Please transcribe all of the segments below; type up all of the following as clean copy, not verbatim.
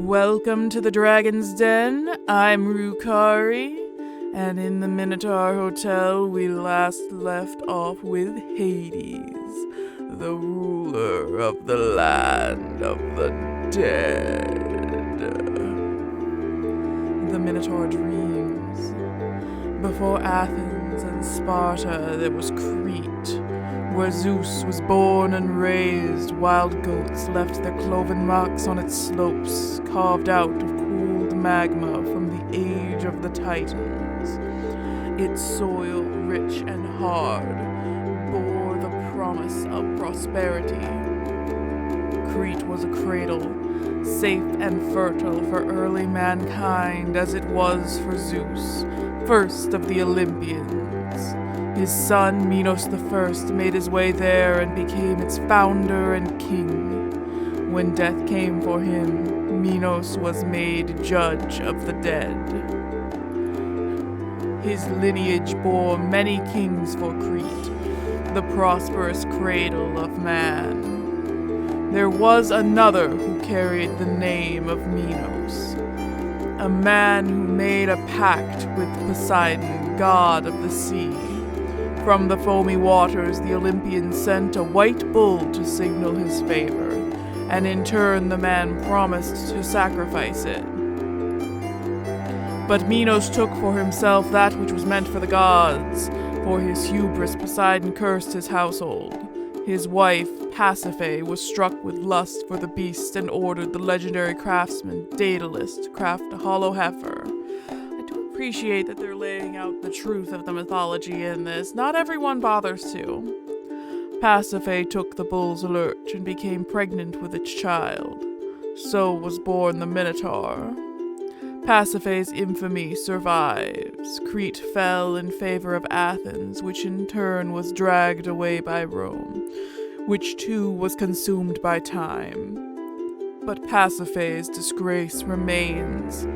Welcome to the Dragon's Den. I'm Rukari, and in the Minotaur Hotel we last left off with Hades, the ruler of the land of the dead. The Minotaur dreams. Before Athens and Sparta there was Crete, where Zeus was born and raised. Wild goats left their cloven marks on its slopes, carved out of cooled magma from the age of the Titans. Its soil, rich and hard, bore the promise of prosperity. Crete was a cradle, safe and fertile for early mankind as it was for Zeus, first of the Olympians. His son, Minos I, made his way there and became its founder and king. When death came for him, Minos was made judge of the dead. His lineage bore many kings for Crete, the prosperous cradle of man. There was another who carried the name of Minos, a man who made a pact with Poseidon, god of the sea. From the foamy waters, the Olympians sent a white bull to signal his favor, and in turn the man promised to sacrifice it. But Minos took for himself that which was meant for the gods. For his hubris, Poseidon cursed his household. His wife, Pasiphae, was struck with lust for the beast and ordered the legendary craftsman Daedalus to craft a hollow heifer. Appreciate that they're laying out the truth of the mythology in this. Not everyone bothers to. Pasiphae took the bull's lurch and became pregnant with its child. So was born the Minotaur. Pasiphae's infamy survives. Crete fell in favor of Athens, which in turn was dragged away by Rome, which too was consumed by time. But Pasiphae's disgrace remains.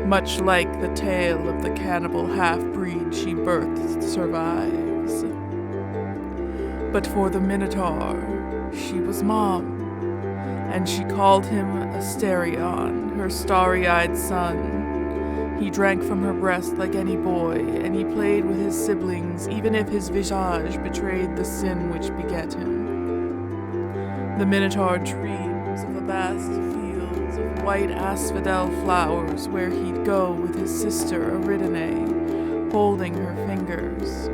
Much like the tale of the cannibal half-breed she birthed survives. But for the Minotaur, she was mom, and she called him Asterion, her starry-eyed son. He drank from her breast like any boy, and he played with his siblings, even if his visage betrayed the sin which beget him. The Minotaur dreams of a vast fields of white asphodel flowers where he'd go with his sister Eridane, holding her fingers,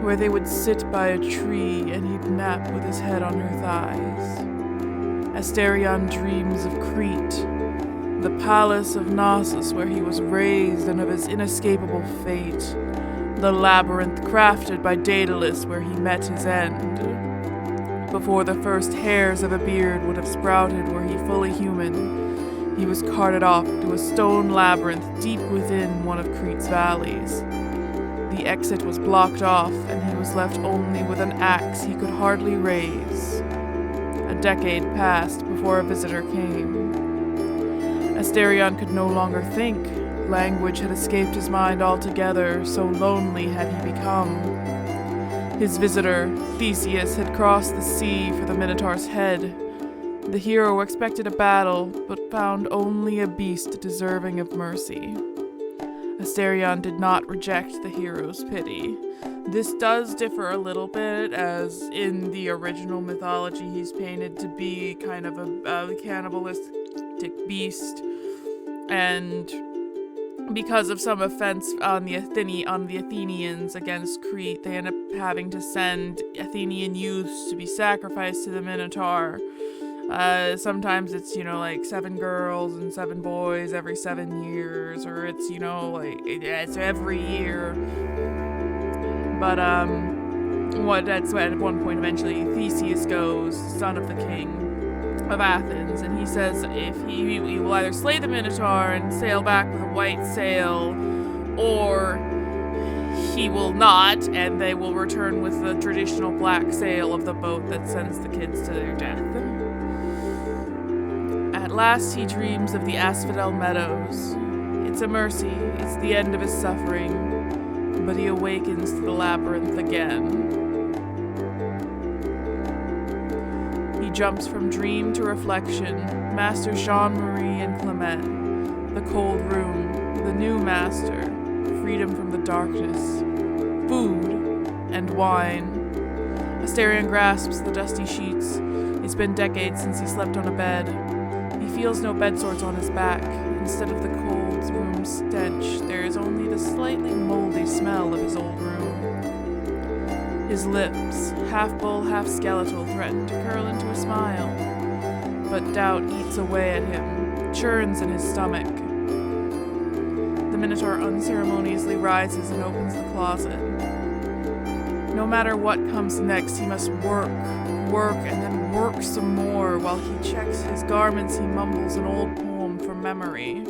where they would sit by a tree and he'd nap with his head on her thighs. Asterion dreams of Crete, the palace of Knossos where he was raised, and of his inescapable fate, the labyrinth crafted by Daedalus where he met his end. Before the first hairs of a beard would have sprouted were he fully human, he was carted off to a stone labyrinth deep within one of Crete's valleys. The exit was blocked off, and he was left only with an axe he could hardly raise. A decade passed before a visitor came. Asterion could no longer think. Language had escaped his mind altogether, so lonely had he become. His visitor, Theseus, had crossed the sea for the Minotaur's head. The hero expected a battle, but found only a beast deserving of mercy. Asterion did not reject the hero's pity. This does differ a little bit, as in the original mythology he's painted to be kind of a cannibalistic beast, and because of some offense on the Athenians against Crete, they end up having to send Athenian youths to be sacrificed to the Minotaur. Sometimes it's, like 7 girls and 7 boys every 7 years, or it's, it's every year. But, that's when at one point eventually Theseus goes, son of the king of Athens, and he says if he will either slay the Minotaur and sail back with a white sail, or he will not, and they will return with the traditional black sail of the boat that sends the kids to their death. At last he dreams of the asphodel meadows. It's a mercy, it's the end of his suffering, but he awakens to the labyrinth again. He jumps from dream to reflection, Master Jean-Marie and Clement, the cold room, the new master, freedom from the darkness, food, and wine. Asterion grasps the dusty sheets. It's been decades since he slept on a bed. He feels no bed sores on his back. Instead of the cold room stench, there is only the slightly moldy smell of his old room. His lips, half bull, half skeletal, threaten to curl into a smile. But doubt eats away at him, churns in his stomach. The Minotaur unceremoniously rises and opens the closet. No matter what comes next, he must work, and then work some more. While he checks his garments, he mumbles an old poem from memory.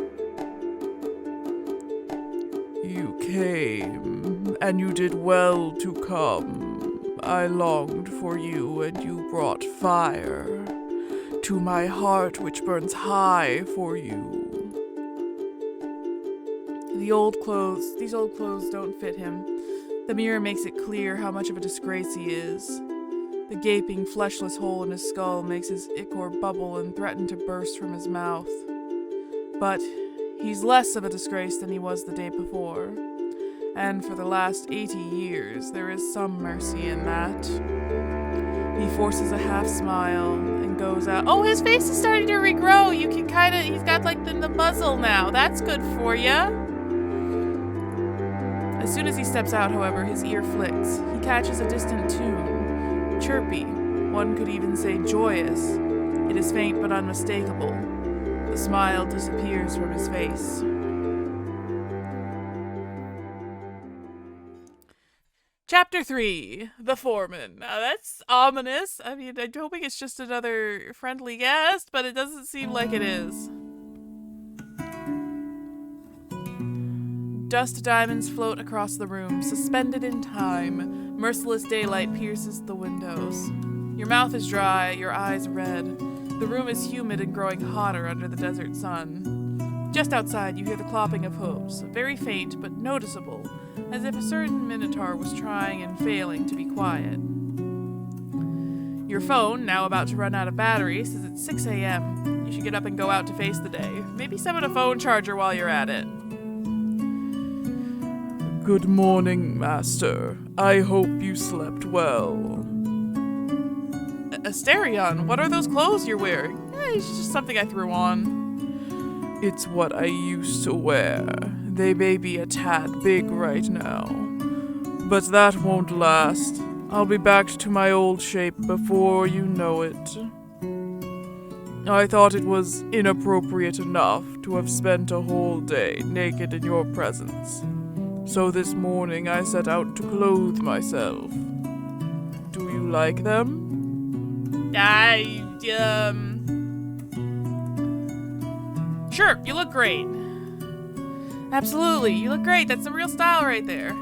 You came, and you did well to come. I longed for you, and you brought fire to my heart, which burns high for you. These old clothes don't fit him. The mirror makes it clear how much of a disgrace he is. The gaping, fleshless hole in his skull makes his ichor bubble and threaten to burst from his mouth. But he's less of a disgrace than he was the day before. And for the last 80 years, there is some mercy in that. He forces a half smile and goes out. Oh, his face is starting to regrow. You can he's got like the muzzle now. That's good for ya. As soon as he steps out, however, his ear flicks. He catches a distant tune. Chirpy. One could even say joyous. It is faint but unmistakable. The smile disappears from his face. Chapter 3. The Foreman. Now that's ominous. I mean, I'm hoping it's just another friendly guest, but it doesn't seem like it is. Dust diamonds float across the room, suspended in time. Merciless daylight pierces the windows. Your mouth is dry, your eyes red. The room is humid and growing hotter under the desert sun. Just outside, you hear the clopping of hooves, very faint but noticeable, as if a certain Minotaur was trying and failing to be quiet. Your phone, now about to run out of battery, says it's 6 a.m. You should get up and go out to face the day. Maybe summon a phone charger while you're at it. Good morning, Master. I hope you slept well. Asterion, what are those clothes you're wearing? It's just something I threw on. It's what I used to wear. They may be a tad big right now, but that won't last. I'll be back to my old shape before you know it. I thought it was inappropriate enough to have spent a whole day naked in your presence. So this morning I set out to clothe myself. Do you like them? Sure, you look great. Absolutely, you look great. That's some real style right there.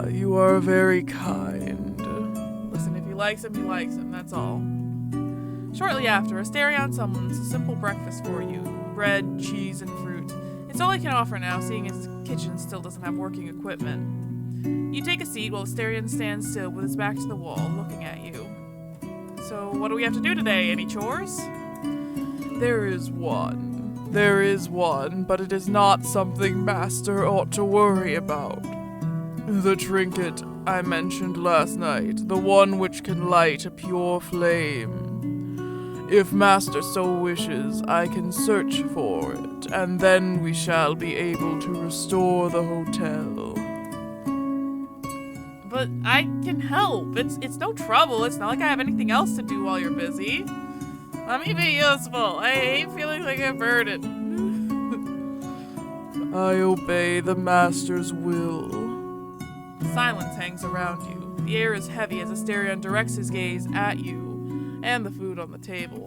You are very kind. Listen, if he likes him, he likes him, that's all. Shortly after, Asterion summons a simple breakfast for you. Bread, cheese, and fruit. It's all he can offer now, seeing his kitchen still doesn't have working equipment. You take a seat while Asterion stands still with his back to the wall, looking at you. So, what do we have to do today? Any chores? There is one, but it is not something Master ought to worry about. The trinket I mentioned last night, the one which can light a pure flame. If Master so wishes, I can search for it, and then we shall be able to restore the hotel. But I can help. It's no trouble. It's not like I have anything else to do while you're busy. Let me be useful. I hate feeling like a burden. I obey the Master's will. Silence hangs around you. The air is heavy as Asterion directs his gaze at you and the food on the table.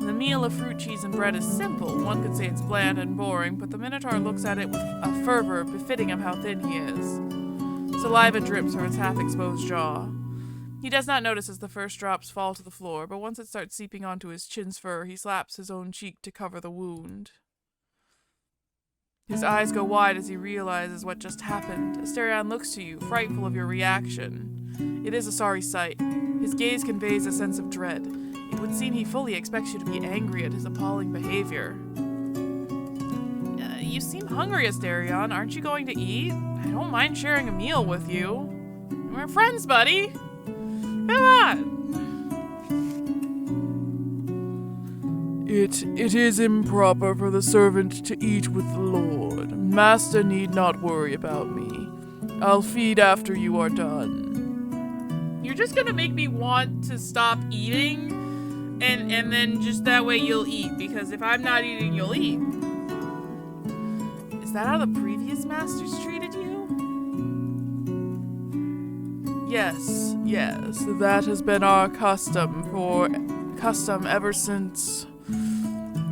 The meal of fruit, cheese, and bread is simple. One could say it's bland and boring, but the Minotaur looks at it with a fervor befitting of how thin he is. Saliva drips from his half-exposed jaw. He does not notice as the first drops fall to the floor, but once it starts seeping onto his chin's fur, he slaps his own cheek to cover the wound. His eyes go wide as he realizes what just happened. Asterion looks to you, frightful of your reaction. It is a sorry sight. His gaze conveys a sense of dread. It would seem he fully expects you to be angry at his appalling behavior. You seem hungry, Asterion. Aren't you going to eat? I don't mind sharing a meal with you. We're friends, buddy. Come on. It is improper for the servant to eat with the Lord. Master need not worry about me. I'll feed after you are done. You're just gonna make me want to stop eating, and then just that way you'll eat, because if I'm not eating, you'll eat. Is that how the previous masters treated you? Yes, that has been our custom ever since,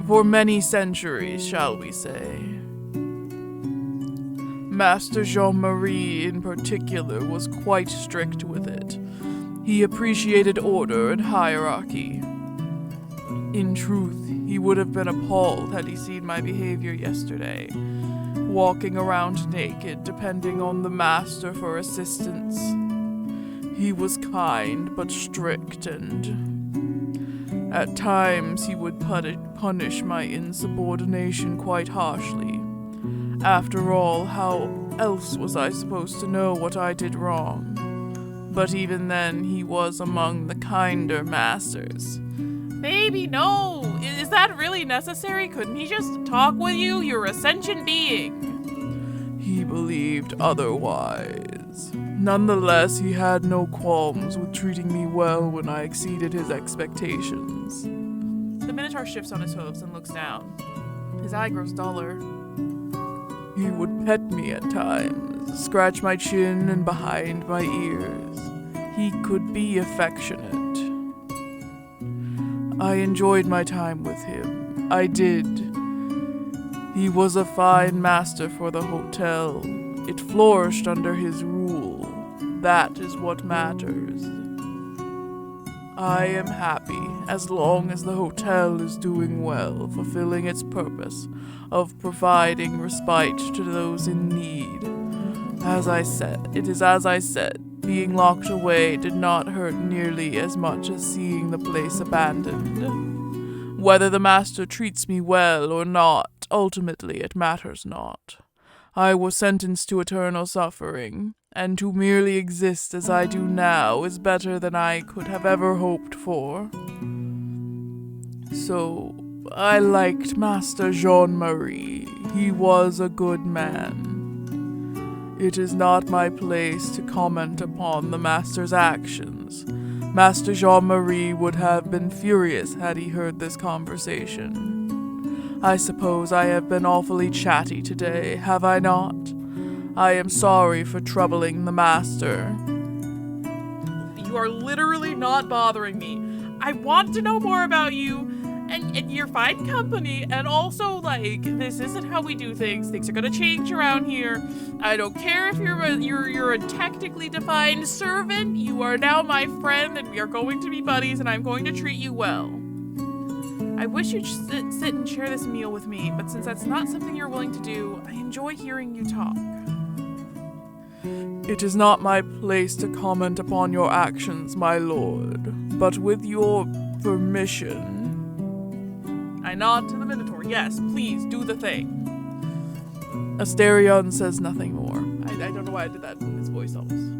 for many centuries, shall we say. Master Jean-Marie in particular was quite strict with it. He appreciated order and hierarchy. In truth, he would have been appalled had he seen my behavior yesterday, walking around naked, depending on the master for assistance. He was kind but strict, and at times he would punish my insubordination quite harshly. After all, how else was I supposed to know what I did wrong? But even then, he was among the kinder masters. Baby, no! Is that really necessary? Couldn't he just talk with you? You're a sentient being. He believed otherwise. Nonetheless, he had no qualms with treating me well when I exceeded his expectations. The Minotaur shifts on his hooves and looks down. His eye grows duller. He would pet me at times, scratch my chin and behind my ears. He could be affectionate. I enjoyed my time with him. I did. He was a fine master for the hotel. It flourished under his rule. That is what matters. I am happy as long as the hotel is doing well, fulfilling its purpose of providing respite to those in need. As I said, being locked away did not hurt nearly as much as seeing the place abandoned. Whether the master treats me well or not, ultimately it matters not. I was sentenced to eternal suffering, and to merely exist as I do now is better than I could have ever hoped for. So, I liked Master Jean-Marie. He was a good man. It is not my place to comment upon the master's actions. Master Jean-Marie would have been furious had he heard this conversation. I suppose I have been awfully chatty today, have I not? I am sorry for troubling the master. You are literally not bothering me. I want to know more about you, and you're fine company, and also, this isn't how we do things. Things are gonna change around here. I don't care if you're a technically defined servant. You are now my friend, and we are going to be buddies, and I'm going to treat you well. I wish you'd sit and share this meal with me, but since that's not something you're willing to do, I enjoy hearing you talk. It is not my place to comment upon your actions, my lord, but with your permission... I nod to the Minotaur. Yes, please, do the thing. Asterion says nothing more. I don't know why I did that in his voice almost.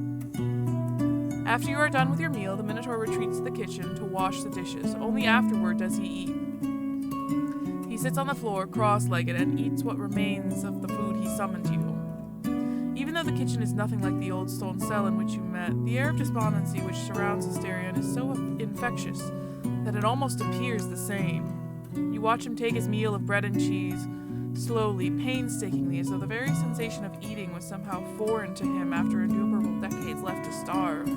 After you are done with your meal, the Minotaur retreats to the kitchen to wash the dishes. Only afterward does he eat. He sits on the floor, cross-legged, and eats what remains of the food he summoned you. Even though the kitchen is nothing like the old stone cell in which you met, the air of despondency which surrounds Asterion is so infectious that it almost appears the same. You watch him take his meal of bread and cheese, slowly, painstakingly, as though the very sensation of eating was somehow foreign to him after innumerable decades left to starve.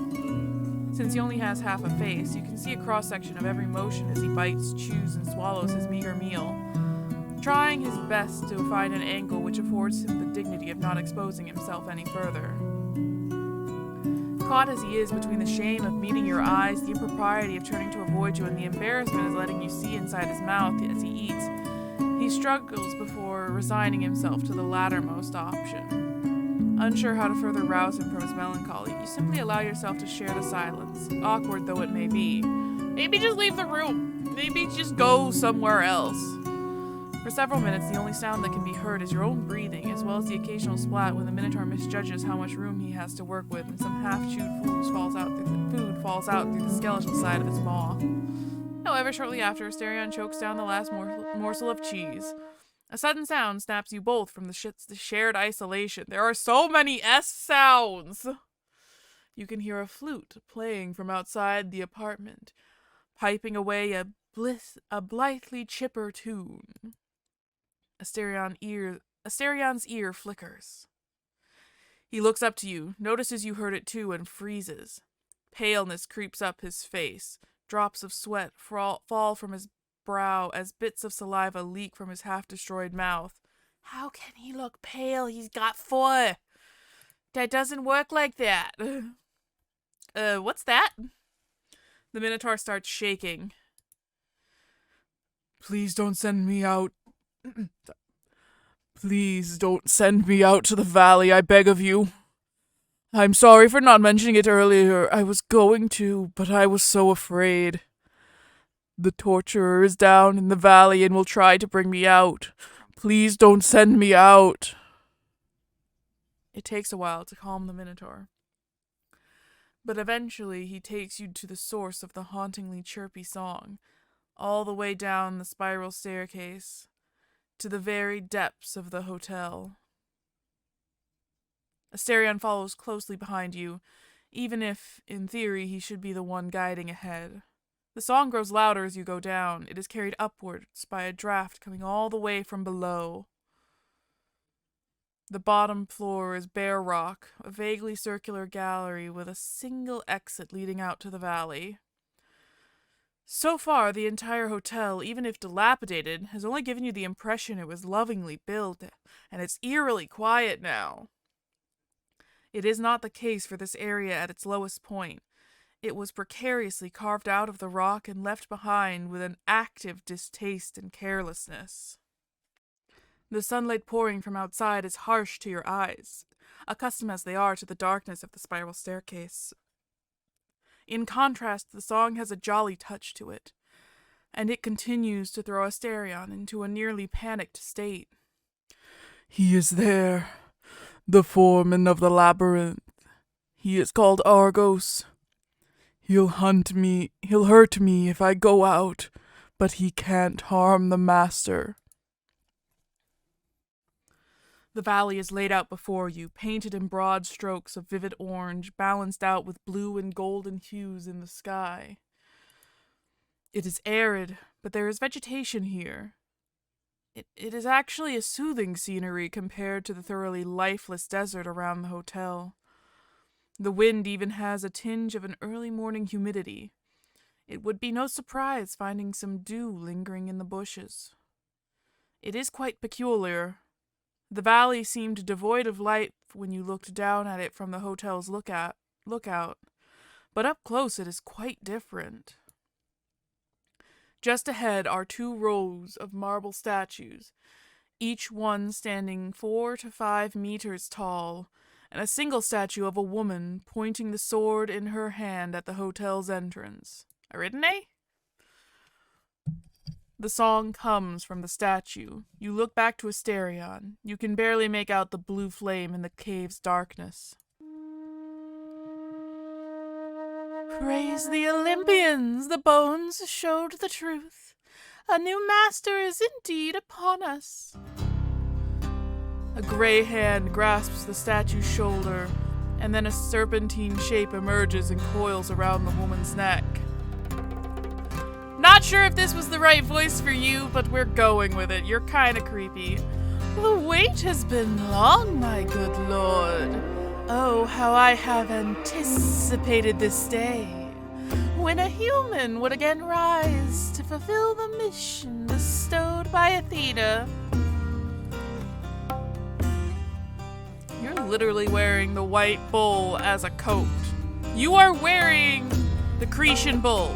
Since he only has half a face, you can see a cross-section of every motion as he bites, chews, and swallows his meager meal, trying his best to find an angle which affords him the dignity of not exposing himself any further. Caught as he is between the shame of meeting your eyes, the impropriety of turning to avoid you, and the embarrassment of letting you see inside his mouth as he eats, he struggles before resigning himself to the lattermost option. Unsure how to further rouse him from his melancholy, you simply allow yourself to share the silence, awkward though it may be. Maybe just leave the room. Maybe just go somewhere else. For several minutes, the only sound that can be heard is your own breathing, as well as the occasional splat when the Minotaur misjudges how much room he has to work with, and some half-chewed food falls out through the skeletal side of his maw. However, shortly after, Asterion chokes down the last morsel of cheese. A sudden sound snaps you both from the shared isolation. There are so many S sounds! You can hear a flute playing from outside the apartment, piping away a blithely chipper tune. Asterion's ear flickers. He looks up to you, notices you heard it too, and freezes. Paleness creeps up his face. Drops of sweat fall from his brow as bits of saliva leak from his half-destroyed mouth. How can he look pale? He's got 4. That doesn't work like that. What's that? The Minotaur starts shaking. Please don't send me out. Please don't send me out to the valley, I beg of you. I'm sorry for not mentioning it earlier. I was going to, but I was so afraid. The torturer is down in the valley and will try to bring me out. Please don't send me out. It takes a while to calm the Minotaur. But eventually he takes you to the source of the hauntingly chirpy song, all the way down the spiral staircase, to the very depths of the hotel. Asterion follows closely behind you, even if, in theory, he should be the one guiding ahead. The song grows louder as you go down. It is carried upwards by a draft coming all the way from below. The bottom floor is bare rock, a vaguely circular gallery with a single exit leading out to the valley. So far, the entire hotel, even if dilapidated, has only given you the impression it was lovingly built, and it's eerily quiet now. It is not the case for this area at its lowest point. It was precariously carved out of the rock and left behind with an active distaste and carelessness. The sunlight pouring from outside is harsh to your eyes, accustomed as they are to the darkness of the spiral staircase. In contrast, the song has a jolly touch to it, and it continues to throw Asterion into a nearly panicked state. He is there, the foreman of the labyrinth. He is called Argos. He'll hurt me if I go out, but he can't harm the master. The valley is laid out before you, painted in broad strokes of vivid orange, balanced out with blue and golden hues in the sky. It is arid, but there is vegetation here. It is actually a soothing scenery compared to the thoroughly lifeless desert around the hotel. The wind even has a tinge of an early morning humidity. It would be no surprise finding some dew lingering in the bushes. It is quite peculiar. The valley seemed devoid of light when you looked down at it from the hotel's lookout, but up close it is quite different. Just ahead are 2 rows of marble statues, each one standing 4 to 5 meters tall, and a single statue of a woman pointing the sword in her hand at the hotel's entrance. Aridane? The song comes from the statue. You look back to Asterion. You can barely make out the blue flame in the cave's darkness. Praise the Olympians! The bones showed the truth. A new master is indeed upon us. A gray hand grasps the statue's shoulder, and then a serpentine shape emerges and coils around the woman's neck. Not sure if this was the right voice for you, but we're going with it. You're kinda creepy. The wait has been long, my good lord. Oh, how I have anticipated this day, when a human would again rise to fulfill the mission bestowed by Athena. You're literally wearing the white bull as a coat. You are wearing the Cretan bull.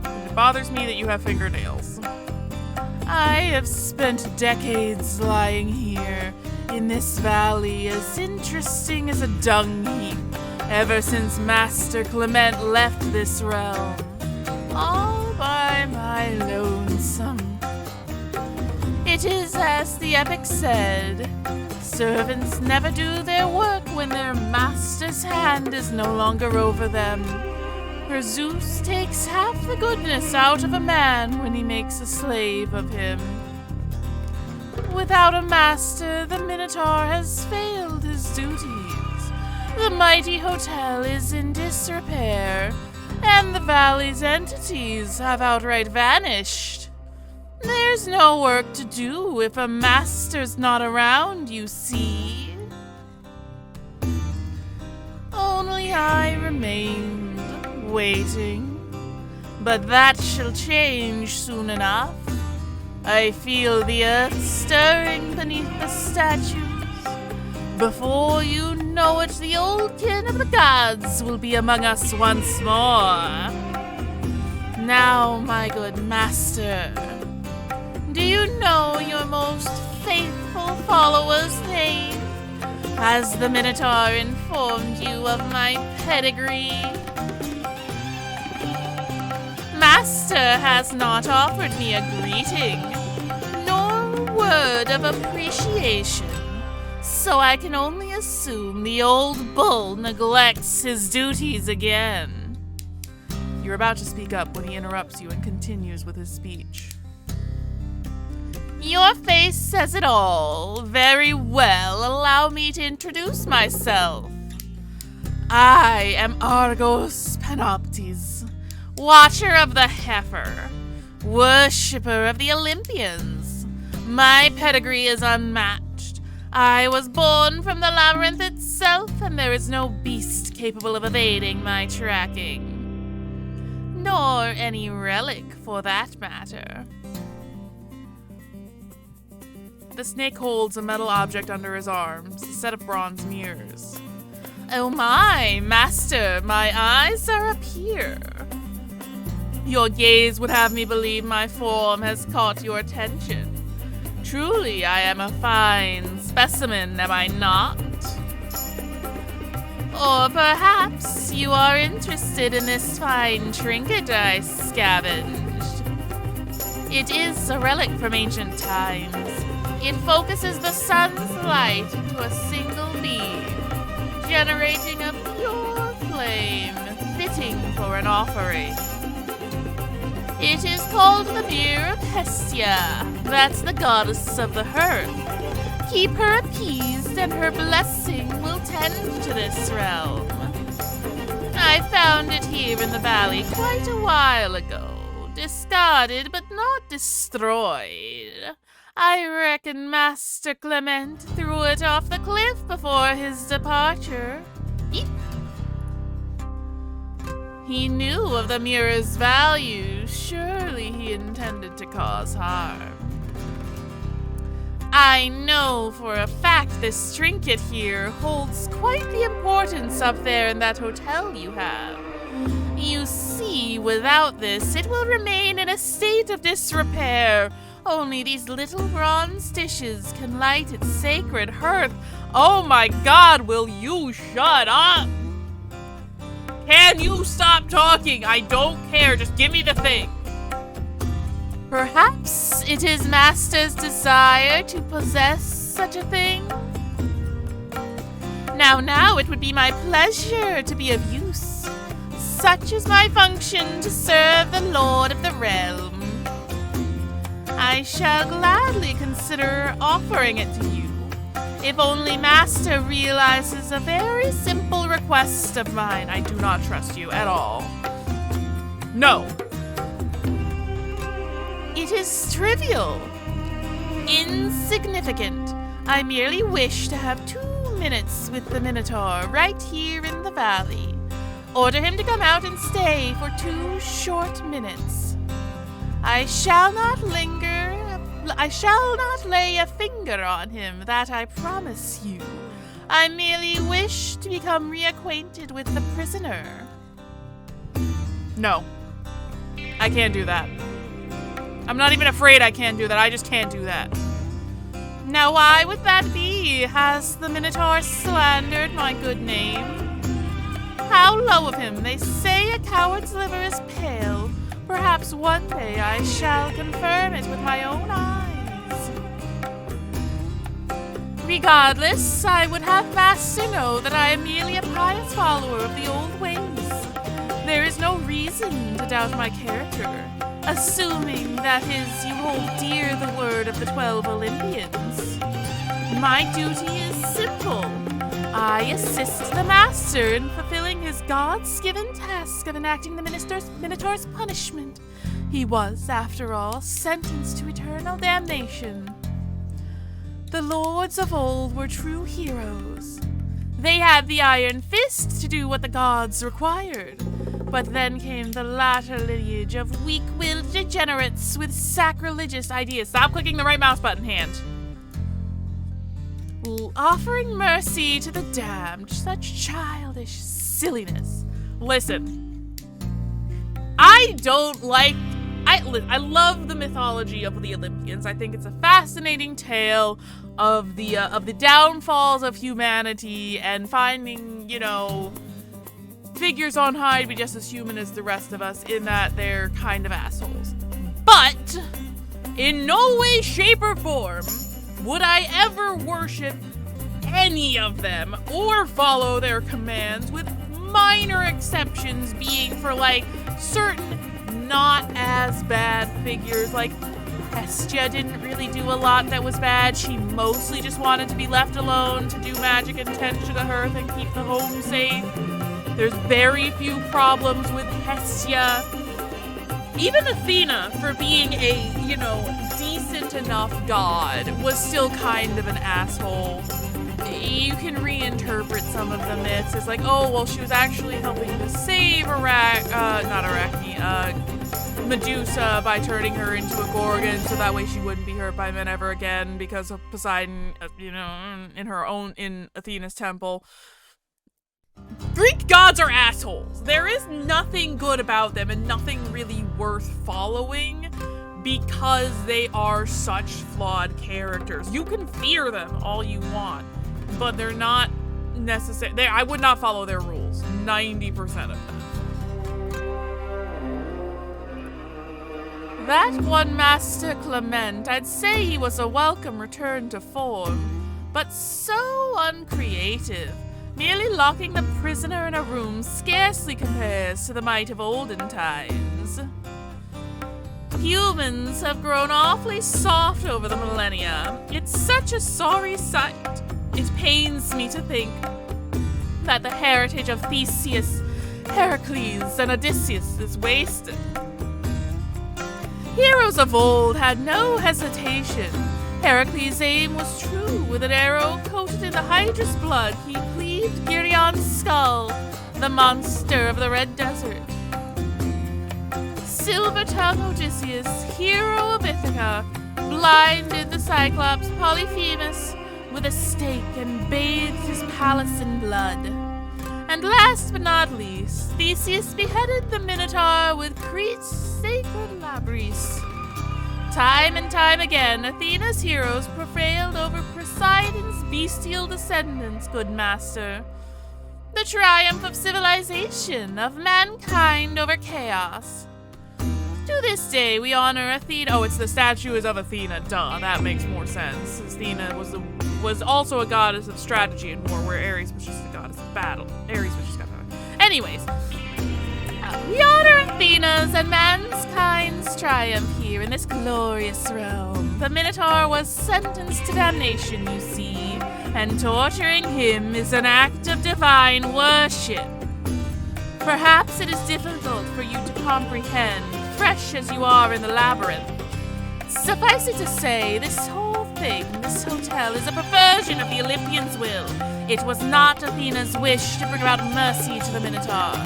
It bothers me that you have fingernails. I have spent decades lying here in this valley as interesting as a dung heap ever since Master Clement left this realm, all by my lonesome. It is as the epic said, servants never do their work when their master's hand is no longer over them. For Zeus takes half the goodness out of a man when he makes a slave of him. Without a master, the Minotaur has failed his duties. The mighty hotel is in disrepair, and the valley's entities have outright vanished. There's no work to do if a master's not around, you see. Only I remained, waiting. But that shall change soon enough. I feel the earth stirring beneath the statues. Before you know it, the old kin of the gods will be among us once more. Now, my good master, do you know your most faithful follower's name? Has the Minotaur informed you of my pedigree? Master has not offered me a greeting, nor a word of appreciation, so I can only assume the old bull neglects his duties again. You're about to speak up when he interrupts you and continues with his speech. Your face says it all. Very well, allow me to introduce myself. I am Argos Panoptes, Watcher of the Heifer, Worshipper of the Olympians. My pedigree is unmatched. I was born from the labyrinth itself, and there is no beast capable of evading my tracking. Nor any relic, for that matter. The snake holds a metal object under his arms, a set of bronze mirrors. Oh my, master, my eyes are up here. Your gaze would have me believe my form has caught your attention. Truly, I am a fine specimen, am I not? Or perhaps you are interested in this fine trinket I scavenged. It is a relic from ancient times. It focuses the sun's light into a single beam, generating a pure flame fitting for an offering. It is called the Mirror of Hestia. That's the goddess of the hearth. Keep her appeased and her blessing will tend to this realm. I found it here in the valley quite a while ago. Discarded but not destroyed. I reckon Master Clement threw it off the cliff before his departure. Eep. He knew of the mirror's value. Surely he intended to cause harm. I know for a fact this trinket here holds quite the importance up there in that hotel you have. You see, without this, it will remain in a state of disrepair. Only these little bronze dishes can light its sacred hearth. Oh my God, will you shut up? Can you stop talking? I don't care, just give me the thing. Perhaps it is Master's desire to possess such a thing? Now, it would be my pleasure to be of use. Such is my function to serve the Lord of the Realm. I shall gladly consider offering it to you, if only Master realizes a very simple request of mine. I do not trust you at all. No. It is trivial, insignificant. I merely wish to have 2 minutes with the Minotaur right here in the valley. Order him to come out and stay for 2 short minutes. I shall not lay a finger on him, that I promise you. I merely wish to become reacquainted with the prisoner. No, I can't do that. I'm not even afraid I can't do that. I just can't do that. Now why would that be? Has the Minotaur slandered my good name? How low of him. They say a coward's liver is pale. Perhaps one day I shall confirm it with my own eyes. Regardless, I would have Master know that I am merely a pious follower of the old ways. There is no reason to doubt my character, assuming that is you hold dear the word of the 12 Olympians. My duty is simple. I assist the Master in fulfilling his gods-given task of enacting the Minotaur's punishment. He was, after all, sentenced to eternal damnation. The lords of old were true heroes. They had the iron fist to do what the gods required. But then came the latter lineage of weak-willed degenerates with sacrilegious ideas. Stop clicking the right mouse button, hand. Offering mercy to the damned. Such childish silliness. Listen. I don't like... I love the mythology of the Olympians. I think it's a fascinating tale of the downfalls of humanity and finding, figures on high to be just as human as the rest of us in that they're kind of assholes. But in no way, shape, or form would I ever worship any of them or follow their commands, with minor exceptions being for certain not as bad figures. Like Hestia didn't really do a lot that was bad. She mostly just wanted to be left alone to do magic and tend to the hearth and keep the home safe. There's very few problems with Hestia. Even Athena, for being a, decent enough god, was still kind of an asshole. You can reinterpret some of the myths as she was actually helping to save Medusa by turning her into a Gorgon, so that way she wouldn't be hurt by men ever again because of Poseidon, in Athena's temple. Greek gods are assholes. There is nothing good about them and nothing really worth following because they are such flawed characters. You can fear them all you want, but they're not necessary. I would not follow their rules 90% of them. That one Master Clement, I'd say he was a welcome return to form, but so uncreative. Merely locking the prisoner in a room scarcely compares to the might of olden times. Humans have grown awfully soft over the millennia. It's such a sorry sight. It pains me to think that the heritage of Theseus, Heracles, and Odysseus is wasted. Heroes of old had no hesitation. Heracles' aim was true. With an arrow coated in the Hydra's blood, he cleaved Gerion's skull, the monster of the Red Desert. Silver-tongued Odysseus, hero of Ithaca, blinded the Cyclops Polyphemus with a stake and bathed his palace in blood. And last but not least, Theseus beheaded the Minotaur with Crete's sacred labyrinth. Time and time again, Athena's heroes prevailed over Poseidon's bestial descendants, good master. The triumph of civilization, of mankind over chaos. To this day, we honor Athena. Oh, it's the statues of Athena. Duh, that makes more sense. Athena was also a goddess of strategy and war, where Ares was just a goddess of battle. Ares was just Anyways, we honor Athena's and mankind's triumph here in this glorious realm. The Minotaur was sentenced to damnation, you see, and torturing him is an act of divine worship. Perhaps it is difficult for you to comprehend, fresh as you are in the labyrinth. Suffice it to say, this whole thing, this hotel, is a perversion of the Olympians' will. It was not Athena's wish to bring about mercy to the Minotaur,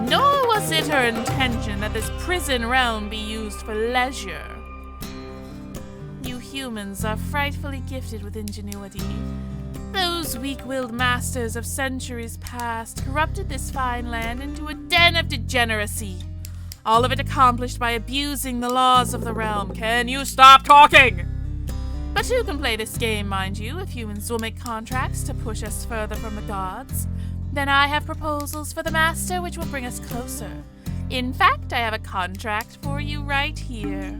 nor was it her intention that this prison realm be used for leisure. You humans are frightfully gifted with ingenuity. Those weak-willed masters of centuries past corrupted this fine land into a den of degeneracy. All of it accomplished by abusing the laws of the realm. Can you stop talking? But who can play this game, mind you? If humans will make contracts to push us further from the gods, then I have proposals for the Master which will bring us closer. In fact, I have a contract for you right here.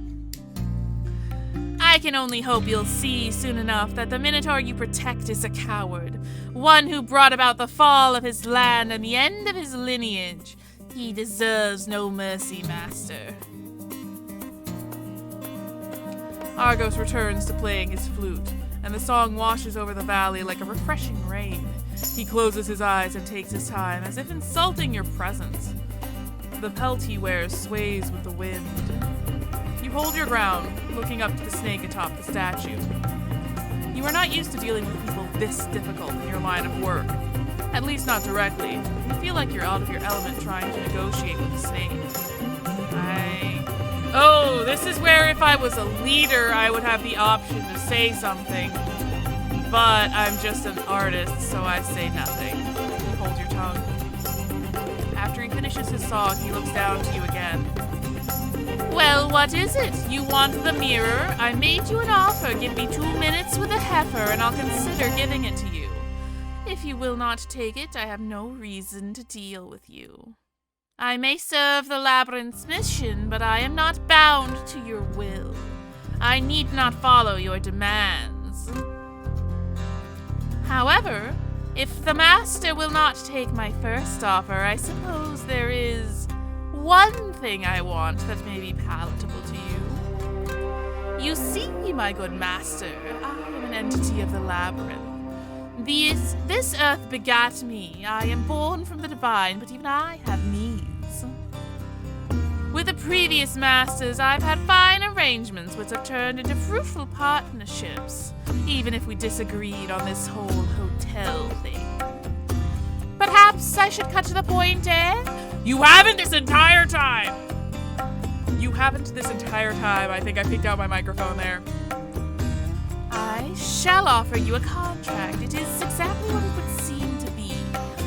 I can only hope you'll see soon enough that the Minotaur you protect is a coward, one who brought about the fall of his land and the end of his lineage. He deserves no mercy, Master. Argos returns to playing his flute, and the song washes over the valley like a refreshing rain. He closes his eyes and takes his time, as if insulting your presence. The pelt he wears sways with the wind. You hold your ground, looking up to the snake atop the statue. You are not used to dealing with people this difficult in your line of work. At least not directly. You feel like you're out of your element trying to negotiate with the snake. Oh, this is where if I was a leader, I would have the option to say something. But I'm just an artist, so I say nothing. You hold your tongue. After he finishes his song, he looks down to you again. Well, what is it? You want the mirror? I made you an offer. Give me 2 minutes with a heifer, and I'll consider giving it to you. If you will not take it, I have no reason to deal with you. I may serve the labyrinth's mission, but I am not bound to your will. I need not follow your demands. However, if the Master will not take my first offer, I suppose there is one thing I want that may be palatable to you. You see, my good Master, I am an entity of the labyrinth. This earth begat me. I am born from the divine, but even I have needs. With the previous masters, I've had fine arrangements which have turned into fruitful partnerships, even if we disagreed on this whole hotel thing. Perhaps I should cut to the point, eh? You haven't this entire time! You haven't this entire time. I think I picked out my microphone there. I shall offer you a contract. It is exactly what it would seem to be.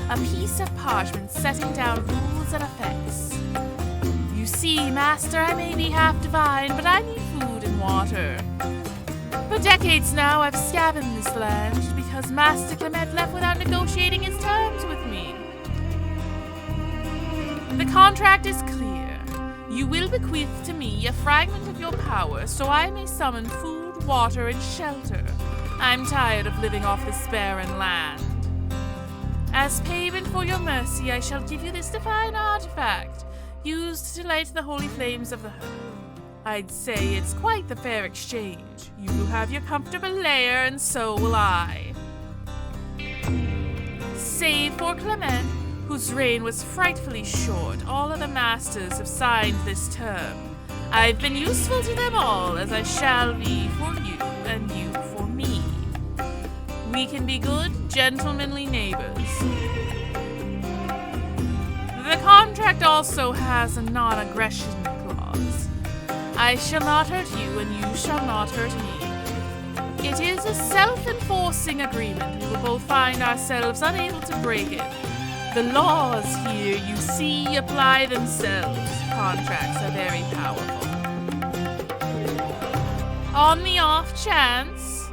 A piece of parchment setting down rules and effects. You see, Master, I may be half divine, but I need food and water. For decades now, I've scavenged this land because Master Clement left without negotiating his terms with me. The contract is clear. You will bequeath to me a fragment of your power so I may summon food, water, and shelter. I'm tired of living off this barren land. As payment for your mercy, I shall give you this divine artifact, used to light the holy flames of the hearth. I'd say it's quite the fair exchange. You will have your comfortable lair, and so will I. Save for Clement, whose reign was frightfully short, all other masters have signed this term. I've been useful to them all, as I shall be for you, and you for me. We can be good, gentlemanly neighbors. The contract also has a non-aggression clause. I shall not hurt you, and you shall not hurt me. It is a self-enforcing agreement. We will both find ourselves unable to break it. The laws here, you see, apply themselves. Contracts are very powerful. On the off chance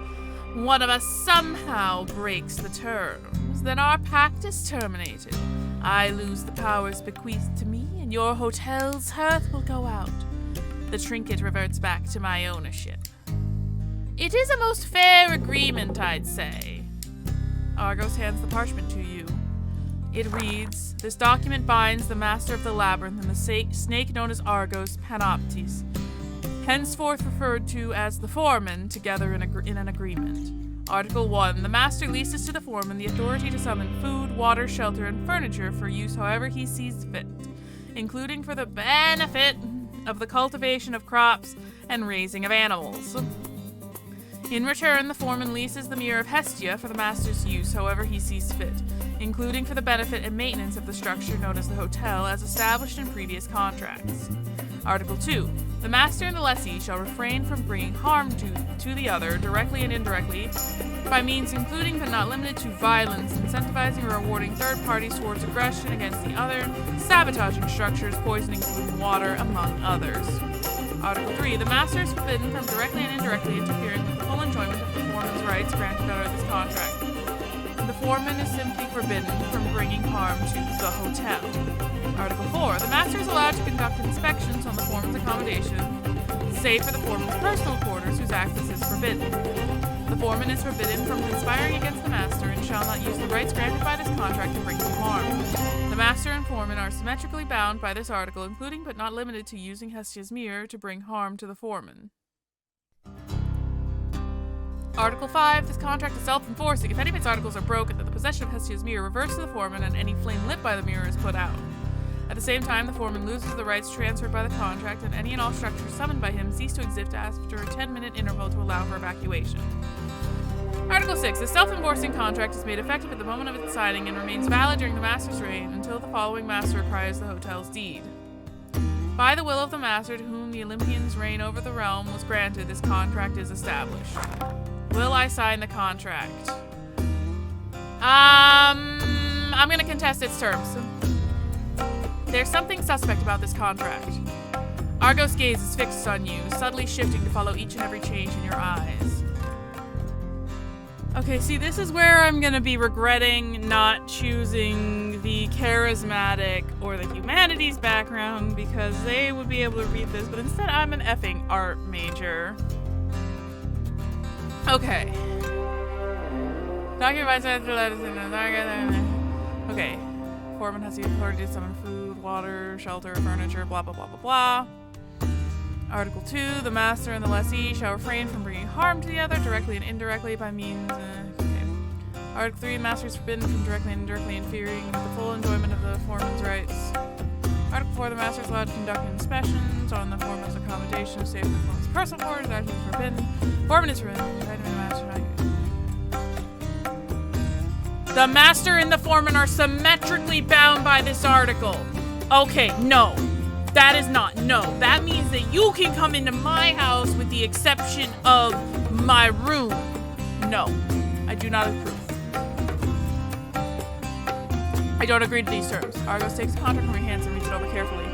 one of us somehow breaks the terms, then our pact is terminated. I lose the powers bequeathed to me, and your hotel's hearth will go out. The trinket reverts back to my ownership. It is a most fair agreement, I'd say. Argos hands the parchment to you. It reads, "This document binds the master of the labyrinth and the snake known as Argos Panoptes, henceforth referred to as the foreman, together in an agreement. Article 1. The master leases to the foreman the authority to summon food, water, shelter, and furniture for use however he sees fit, including for the benefit of the cultivation of crops and raising of animals. In return, the foreman leases the Mirror of Hestia for the master's use however he sees fit, including for the benefit and maintenance of the structure known as the hotel as established in previous contracts. Article 2. The master and the lessee shall refrain from bringing harm to the other, directly and indirectly, by means including but not limited to violence, incentivizing or rewarding third parties towards aggression against the other, sabotaging structures, poisoning food and water, among others. Article 3. The master is forbidden from directly and indirectly interfering with the full enjoyment of the foreman's rights granted under this contract. The foreman is simply forbidden from bringing harm to the hotel. Article 4. The master is allowed to conduct inspections on the foreman's accommodation, save for the foreman's personal quarters, whose access is forbidden. The foreman is forbidden from conspiring against the master and shall not use the rights granted by this contract to bring him harm. The master and foreman are symmetrically bound by this article, including but not limited to using Hestia's mirror to bring harm to the foreman. Article 5. This contract is self-enforcing. If any of its articles are broken, then the possession of Hestia's mirror reverts to the foreman and any flame lit by the mirror is put out. At the same time, the foreman loses the rights transferred by the contract, and any and all structures summoned by him cease to exist after a 10-minute interval to allow for evacuation. Article 6. This self-enforcing contract is made effective at the moment of its signing and remains valid during the master's reign until the following master acquires the hotel's deed. By the will of the master to whom the Olympian's reign over the realm was granted, this contract is established. Will I sign the contract? I'm gonna contest its terms. There's something suspect about this contract. Argos' gaze is fixed on you, subtly shifting to follow each and every change in your eyes. Okay, see, this is where I'm gonna be regretting not choosing the charismatic or the humanities background because they would be able to read this, but instead I'm an effing art major. Okay. Okay. Foreman has the authority to summon food, water, shelter, furniture, blah blah blah blah blah. Article 2. The master and the lessee shall refrain from bringing harm to the other, directly and indirectly by means... okay. Article 3. The master is forbidden from directly and indirectly interfering with the full enjoyment of the foreman's rights. Article 4. The master is allowed to conduct inspections on the foreman's accommodation, save for the foreman's personal quarters, that he is forbidden. Foreman is forbidden. The master and the foreman are symmetrically bound by this article. Okay, no. That is not. No. That means that you can come into my house with the exception of my room. No. I do not approve. I don't agree to these terms. Argos takes the contract from your hands and reads it over carefully.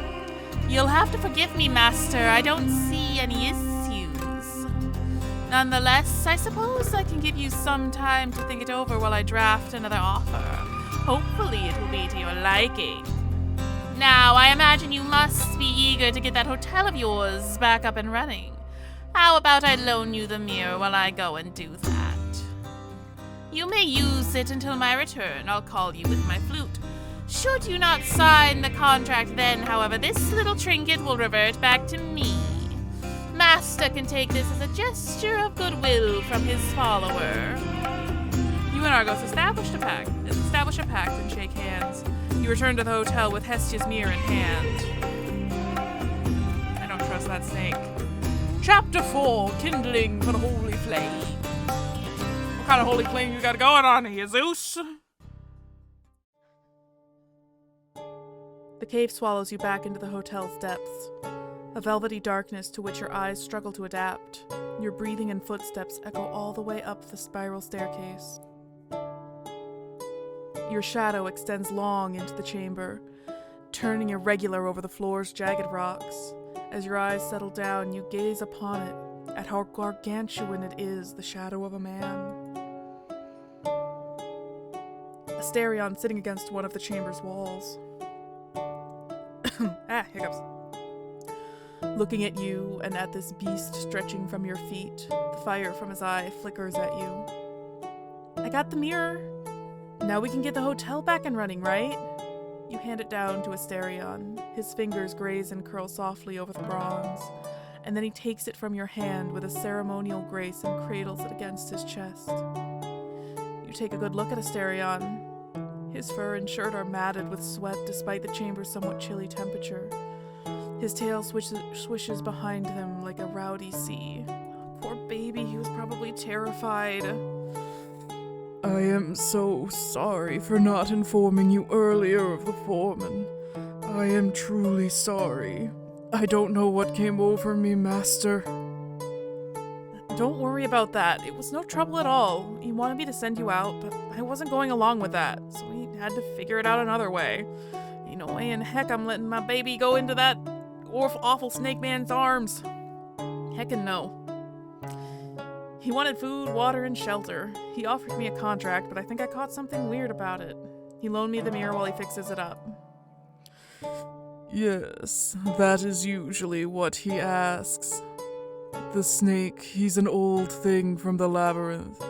You'll have to forgive me, master. I don't see any issues. Nonetheless, I suppose I can give you some time to think it over while I draft another offer. Hopefully it will be to your liking. Now, I imagine you must be eager to get that hotel of yours back up and running. How about I loan you the mirror while I go and do that? You may use it until my return. I'll call you with my flute. Should you not sign the contract then, however, this little trinket will revert back to me. Master can take this as a gesture of goodwill from his follower. You and Argos establish a pact and shake hands. You return to the hotel with Hestia's mirror in hand. I don't trust that snake. Chapter 4, Kindling for the Holy Flame. What kind of holy flame you got going on here, Zeus? The cave swallows you back into the hotel's depths. A velvety darkness to which your eyes struggle to adapt. Your breathing and footsteps echo all the way up the spiral staircase. Your shadow extends long into the chamber, turning irregular over the floor's jagged rocks. As your eyes settle down, you gaze upon it, at how gargantuan it is, the shadow of a man. Asterion sitting against one of the chamber's walls. Hiccups. Looking at you and at this beast stretching from your feet, the fire from his eye flickers at you. I got the mirror. Now we can get the hotel back and running, right? You hand it down to Asterion. His fingers graze and curl softly over the bronze, and then he takes it from your hand with a ceremonial grace and cradles it against his chest. You take a good look at Asterion. His fur and shirt are matted with sweat despite the chamber's somewhat chilly temperature. His tail swishes behind him like a rowdy sea. Poor baby, he was probably terrified. I am so sorry for not informing you earlier of the foreman. I am truly sorry. I don't know what came over me, master. Don't worry about that. It was no trouble at all. He wanted me to send you out, but I wasn't going along with that, so we had to figure it out another way. Ain't no way in heck I'm letting my baby go into that awful snake man's arms. Heckin' no. He wanted food, water, and shelter. He offered me a contract, but I think I caught something weird about it. He loaned me the mirror while he fixes it up. Yes, that is usually what he asks. The snake, he's an old thing from the labyrinth.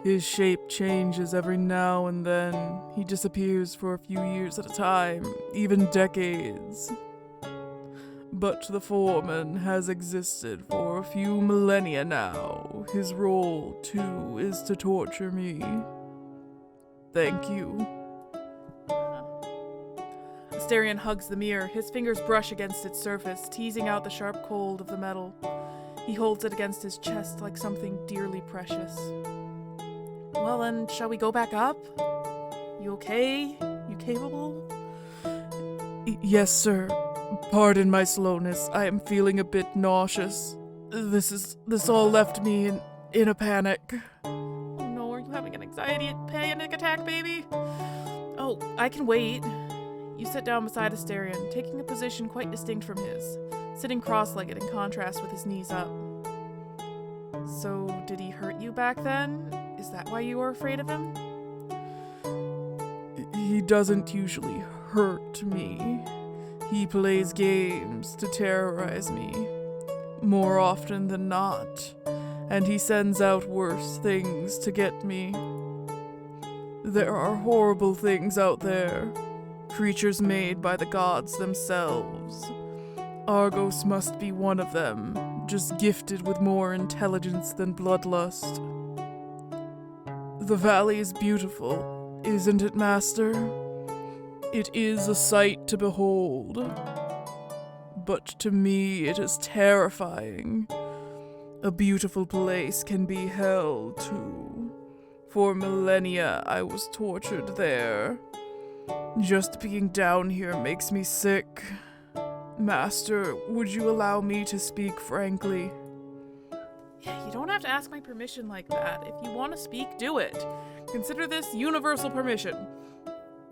His shape changes every now and then. He disappears for a few years at a time, even decades. But the foreman has existed for a few millennia now. His role, too, is to torture me. Thank you. Asterion hugs the mirror. His fingers brush against its surface, teasing out the sharp cold of the metal. He holds it against his chest like something dearly precious. Well then, shall we go back up? You okay? You capable? Yes, sir. Pardon my slowness. I am feeling a bit nauseous. This all left me in a panic. Oh no, are you having an panic attack, baby? Oh, I can wait. You sit down beside Asterion, taking a position quite distinct from his, sitting cross-legged in contrast with his knees up. So, did he hurt you back then? Is that why you were afraid of him? He doesn't usually hurt me. He plays games to terrorize me, more often than not, and he sends out worse things to get me. There are horrible things out there, creatures made by the gods themselves. Argos must be one of them, just gifted with more intelligence than bloodlust. The valley is beautiful, isn't it, Master? It is a sight to behold. But to me it is terrifying. A beautiful place can be hell, too. For millennia I was tortured there. Just being down here makes me sick. Master, would you allow me to speak frankly? Yeah, you don't have to ask my permission like that. If you want to speak, do it. Consider this universal permission.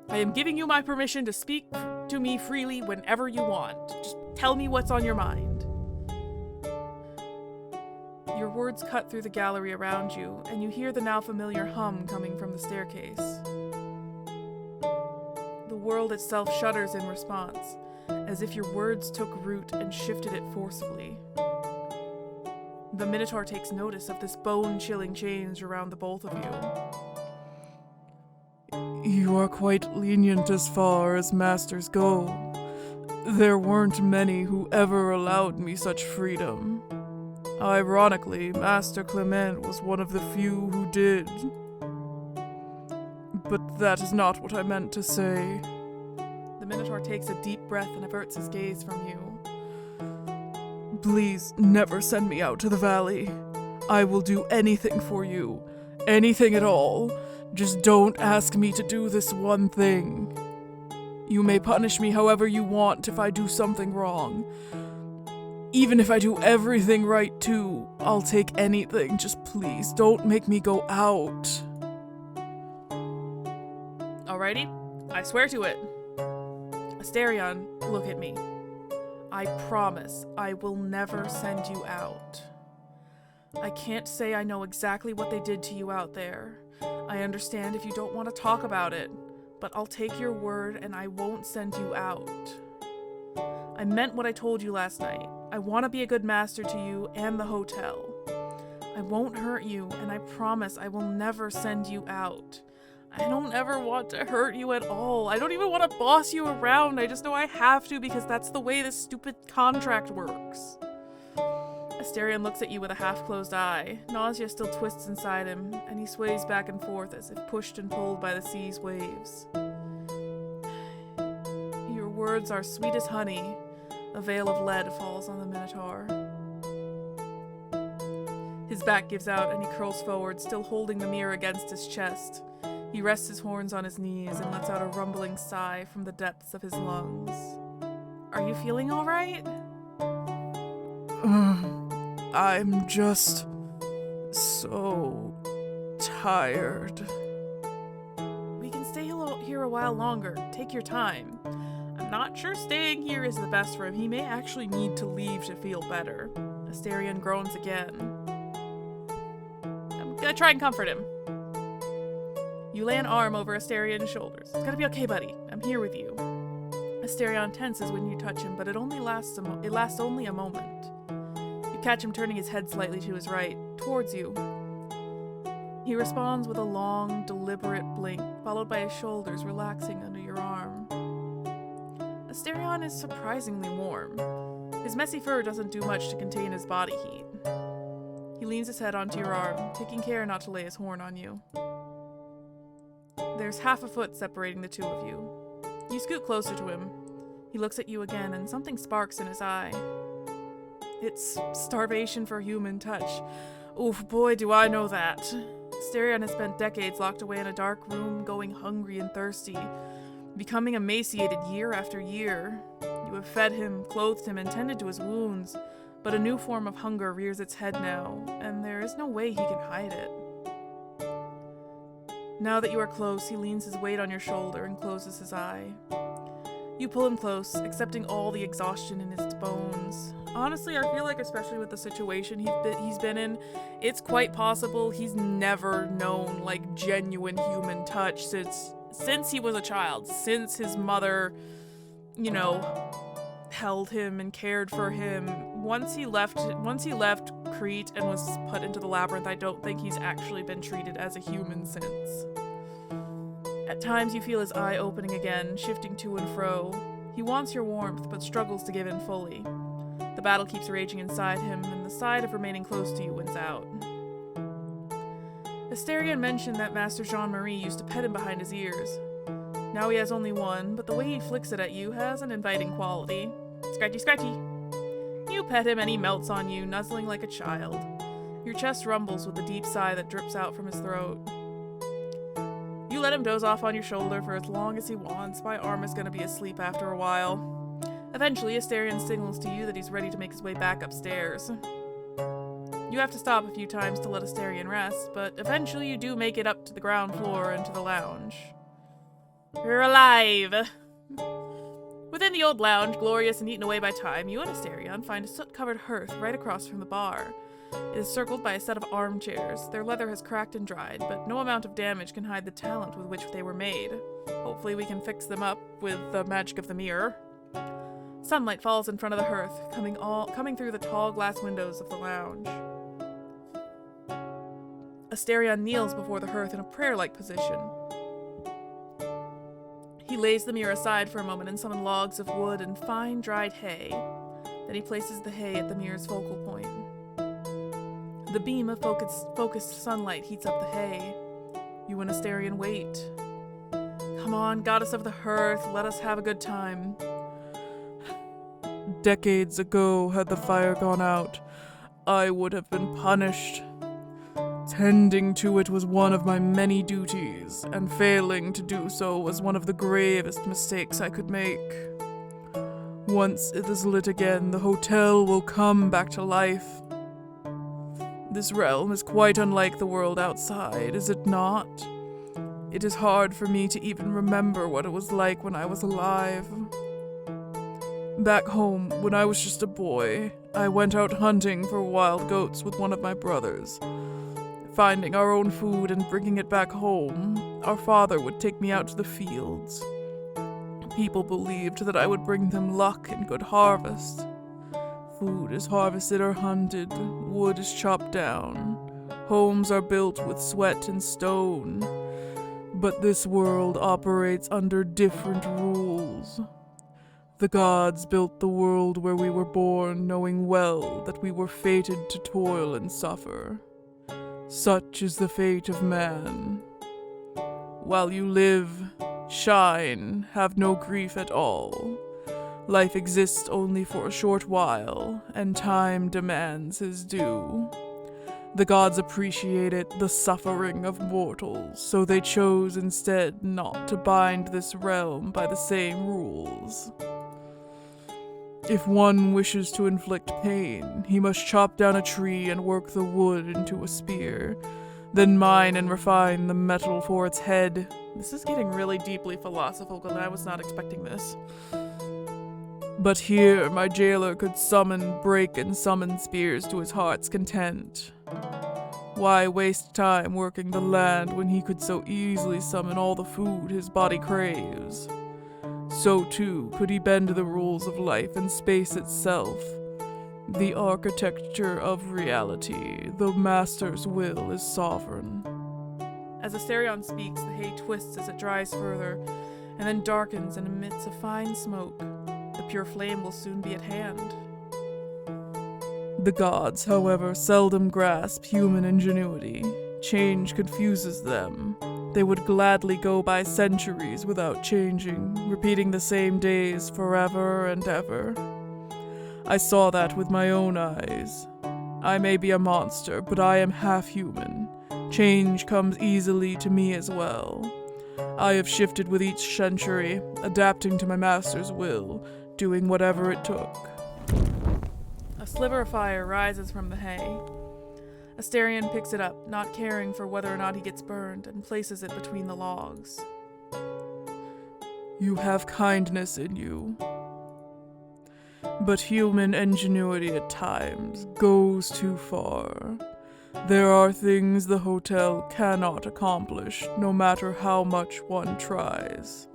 I am giving you my permission to speak to me freely whenever you want. Just tell me what's on your mind. Your words cut through the gallery around you, and you hear the now familiar hum coming from the staircase. The world itself shudders in response, as if your words took root and shifted it forcibly. The Minotaur takes notice of this bone-chilling change around the both of you. You are quite lenient as far as masters go. There weren't many who ever allowed me such freedom. Ironically, Master Clement was one of the few who did. But that is not what I meant to say. The Minotaur takes a deep breath and averts his gaze from you. Please never send me out to the valley. I will do anything for you. Anything at all. Just don't ask me to do this one thing. You may punish me however you want if I do something wrong. Even if I do everything right too, I'll take anything. Just please don't make me go out. Alrighty, I swear to it. Asterion, look at me. I promise I will never send you out. I can't say I know exactly what they did to you out there. I understand if you don't want to talk about it, but I'll take your word and I won't send you out. I meant what I told you last night. I want to be a good master to you and the hotel. I won't hurt you, and I promise I will never send you out. I don't ever want to hurt you at all. I don't even want to boss you around. I just know I have to because that's the way this stupid contract works. Asterion looks at you with a half-closed eye. Nausea still twists inside him, and he sways back and forth as if pushed and pulled by the sea's waves. Your words are sweet as honey. A veil of lead falls on the Minotaur. His back gives out and he curls forward, still holding the mirror against his chest. He rests his horns on his knees and lets out a rumbling sigh from the depths of his lungs. Are you feeling all right? I'm just so tired. We can stay here a while longer. Take your time. I'm not sure staying here is the best for him. He may actually need to leave to feel better. Asterion groans again. I'm gonna try and comfort him. You lay an arm over Asterion's shoulders. It's gonna be okay, buddy. I'm here with you. Asterion tenses when you touch him, but it lasts only a moment. You catch him turning his head slightly to his right, towards you. He responds with a long, deliberate blink, followed by his shoulders relaxing under your arm. Asterion is surprisingly warm. His messy fur doesn't do much to contain his body heat. He leans his head onto your arm, taking care not to lay his horn on you. There's half a foot separating the two of you. You scoot closer to him. He looks at you again, and something sparks in his eye. It's starvation for human touch. Oof, boy, do I know that. Asterion has spent decades locked away in a dark room, going hungry and thirsty, becoming emaciated year after year. You have fed him, clothed him, and tended to his wounds, but a new form of hunger rears its head now, and there is no way he can hide it. Now that you are close, he leans his weight on your shoulder and closes his eye. You pull him close, accepting all the exhaustion in his bones. Honestly, I feel like, especially with the situation he's been in, it's quite possible he's never known, like, genuine human touch since he was a child, since his mother, held him and cared for him. Once he left Crete and was put into the labyrinth, I don't think he's actually been treated as a human since. At times you feel his eye opening again, shifting to and fro. He wants your warmth, but struggles to give in fully. The battle keeps raging inside him, and the side of remaining close to you wins out. Asterion mentioned that Master Jean-Marie used to pet him behind his ears. Now he has only one, but the way he flicks it at you has an inviting quality. Scratchy, scratchy. You pet him and he melts on you, nuzzling like a child. Your chest rumbles with a deep sigh that drips out from his throat. You let him doze off on your shoulder for as long as he wants. My arm is going to be asleep after a while. Eventually, Asterion signals to you that he's ready to make his way back upstairs. You have to stop a few times to let Asterion rest, but eventually you do make it up to the ground floor and to the lounge. You're alive! Within the old lounge, glorious and eaten away by time, you and Asterion find a soot-covered hearth right across from the bar. It is circled by a set of armchairs. Their leather has cracked and dried, but no amount of damage can hide the talent with which they were made. Hopefully we can fix them up with the magic of the mirror. Sunlight falls in front of the hearth, coming through the tall glass windows of the lounge. Asterion kneels before the hearth in a prayer-like position. He lays the mirror aside for a moment and summons logs of wood and fine dried hay. Then he places the hay at the mirror's focal point. The beam of focused sunlight heats up the hay. You and Asterion wait. Come on, goddess of the hearth, let us have a good time. Decades ago, had the fire gone out, I would have been punished. Tending to it was one of my many duties, and failing to do so was one of the gravest mistakes I could make. Once it is lit again, the hotel will come back to life. This realm is quite unlike the world outside, is it not? It is hard for me to even remember what it was like when I was alive. Back home, when I was just a boy, I went out hunting for wild goats with one of my brothers. Finding our own food and bringing it back home, our father would take me out to the fields. People believed that I would bring them luck and good harvest. Food is harvested or hunted, wood is chopped down, homes are built with sweat and stone. But this world operates under different rules. The gods built the world where we were born, knowing well that we were fated to toil and suffer. Such is the fate of man. While you live, shine, have no grief at all. Life exists only for a short while, and time demands his due. The gods appreciated the suffering of mortals, so they chose instead not to bind this realm by the same rules. If one wishes to inflict pain, he must chop down a tree and work the wood into a spear, then mine and refine the metal for its head. This is getting really deeply philosophical, and I was not expecting this. But here my jailer could summon, break, and summon spears to his heart's content. Why waste time working the land when he could so easily summon all the food his body craves? So too could he bend the rules of life and space itself. The architecture of reality, the master's will is sovereign. As Asterion speaks, the hay twists as it dries further, and then darkens and emits a fine smoke. The pure flame will soon be at hand. The gods, however, seldom grasp human ingenuity. Change confuses them. They would gladly go by centuries without changing, repeating the same days forever and ever. I saw that with my own eyes. I may be a monster, but I am half human. Change comes easily to me as well. I have shifted with each century, adapting to my master's will, doing whatever it took. A sliver of fire rises from the hay. Asterion picks it up, not caring for whether or not he gets burned, and places it between the logs. You have kindness in you. But human ingenuity at times goes too far. There are things the hotel cannot accomplish, no matter how much one tries.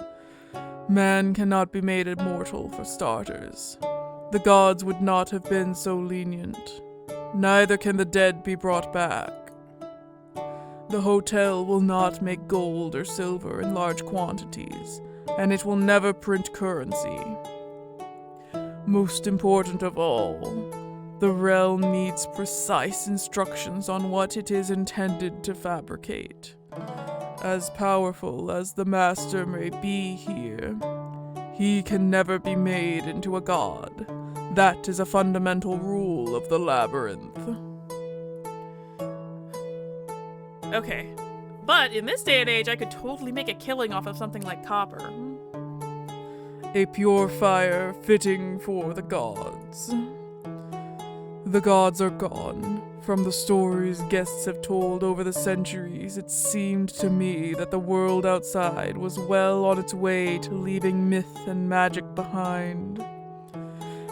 Man cannot be made immortal, for starters. The gods would not have been so lenient. Neither can the dead be brought back. The hotel will not make gold or silver in large quantities, and it will never print currency. Most important of all, the realm needs precise instructions on what it is intended to fabricate. As powerful as the master may be here, he can never be made into a god. That is a fundamental rule of the labyrinth. Okay, but in this day and age, I could totally make a killing off of something like copper. A pure fire fitting for the gods. The gods are gone. From the stories guests have told over the centuries, it seemed to me that the world outside was well on its way to leaving myth and magic behind.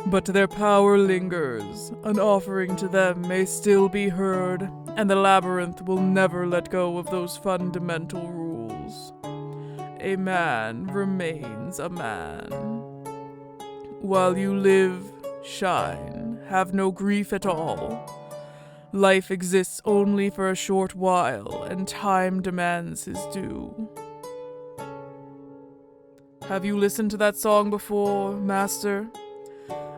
But their power lingers. An offering to them may still be heard, and the labyrinth will never let go of those fundamental rules. A man remains a man. While you live, shine, have no grief at all. Life exists only for a short while, and time demands his due. Have you listened to that song before, Master?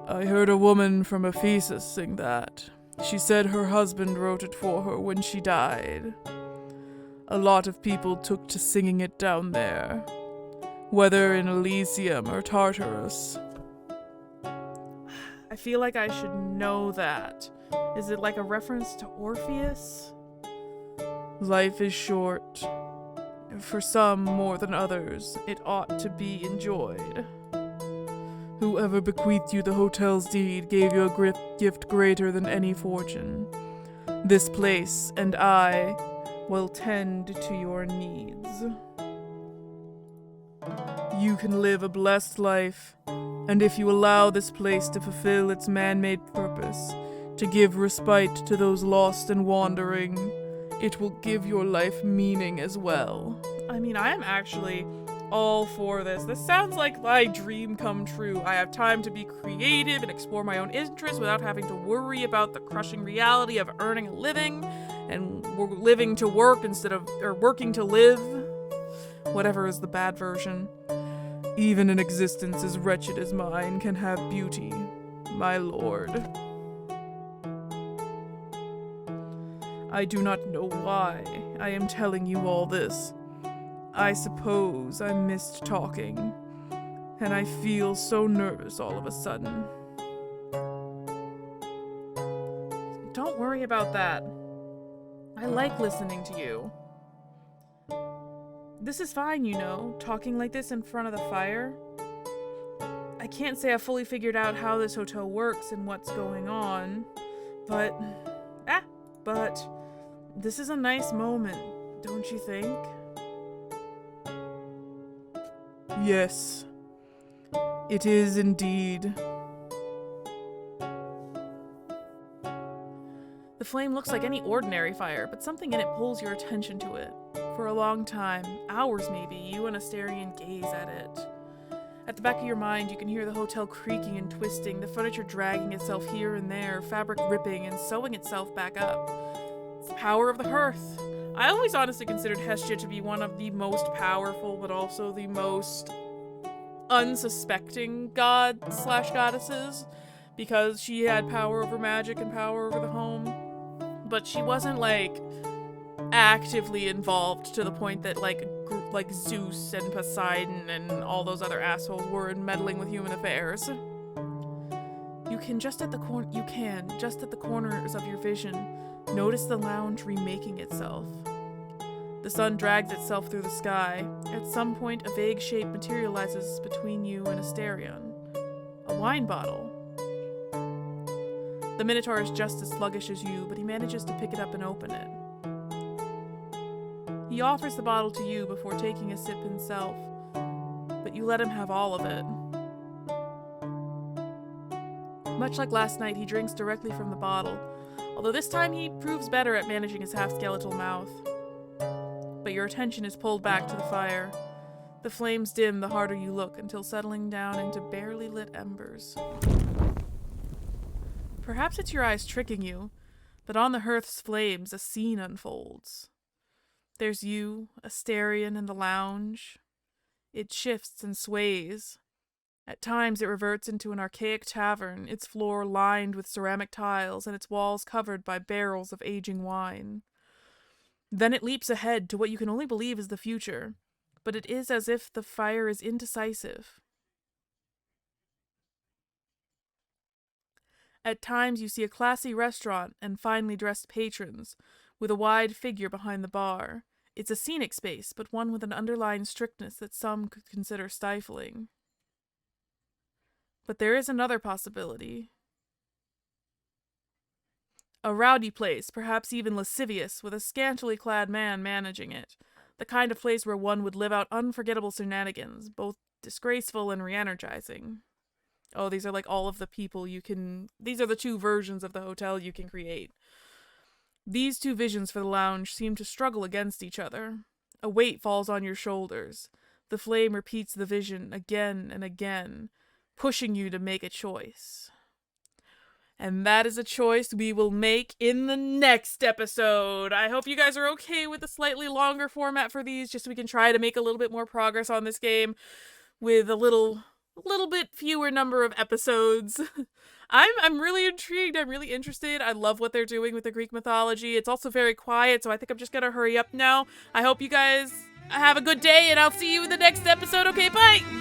I heard a woman from Ephesus sing that. She said her husband wrote it for her when she died. A lot of people took to singing it down there, whether in Elysium or Tartarus. I feel like I should know that. Is it like a reference to Orpheus? Life is short. For some more than others, it ought to be enjoyed. Whoever bequeathed you the hotel's deed gave you a gift greater than any fortune. This place and I will tend to your needs. You can live a blessed life, and if you allow this place to fulfill its man-made purpose, to give respite to those lost and wandering, it will give your life meaning as well. I mean, I am actually all for this. This sounds like my dream come true. I have time to be creative and explore my own interests without having to worry about the crushing reality of earning a living and living to work or working to live. Whatever is the bad version. Even an existence as wretched as mine can have beauty, my lord. I do not know why I am telling you all this. I suppose I missed talking, and I feel so nervous all of a sudden. Don't worry about that. I like listening to you. This is fine, talking like this in front of the fire. I can't say I've fully figured out how this hotel works and what's going on, but this is a nice moment, don't you think? Yes, it is indeed. The flame looks like any ordinary fire, but something in it pulls your attention to it. For a long time, hours maybe, you and Asterion gaze at it. At the back of your mind, you can hear the hotel creaking and twisting, the furniture dragging itself here and there, fabric ripping and sewing itself back up. It's the power of the hearth. I always honestly considered Hestia to be one of the most powerful, but also the most unsuspecting god/goddesses, because she had power over magic and power over the home. But she wasn't, like, actively involved to the point that, like Zeus and Poseidon and all those other assholes were in meddling with human affairs. You can, just at the corners of your vision, notice the lounge remaking itself. The sun drags itself through the sky. At some point, a vague shape materializes between you and Asterion. A wine bottle. The Minotaur is just as sluggish as you, but he manages to pick it up and open it. He offers the bottle to you before taking a sip himself, but you let him have all of it. Much like last night, he drinks directly from the bottle, although this time he proves better at managing his half-skeletal mouth. But your attention is pulled back to the fire. The flames dim the harder you look until settling down into barely lit embers. Perhaps it's your eyes tricking you, but on the hearth's flames a scene unfolds. There's you, Asterion, in the lounge. It shifts and sways. At times it reverts into an archaic tavern, its floor lined with ceramic tiles and its walls covered by barrels of aging wine. Then it leaps ahead to what you can only believe is the future, but it is as if the fire is indecisive. At times you see a classy restaurant and finely dressed patrons, with a wide figure behind the bar. It's a scenic space, but one with an underlying strictness that some could consider stifling. But there is another possibility. A rowdy place, perhaps even lascivious, with a scantily clad man managing it. The kind of place where one would live out unforgettable shenanigans, both disgraceful and re-energizing. Oh, these are like all of the people you can... These are the two versions of the hotel you can create. These two visions for the lounge seem to struggle against each other. A weight falls on your shoulders. The flame repeats the vision again and again, pushing you to make a choice. And that is a choice we will make in the next episode. I hope you guys are okay with a slightly longer format for these, just so we can try to make a little bit more progress on this game with a little bit fewer number of episodes. I'm really intrigued. I'm really interested. I love what they're doing with the Greek mythology. It's also very quiet, so I think I'm just gonna hurry up now. I hope you guys have a good day, and I'll see you in the next episode. Okay, bye!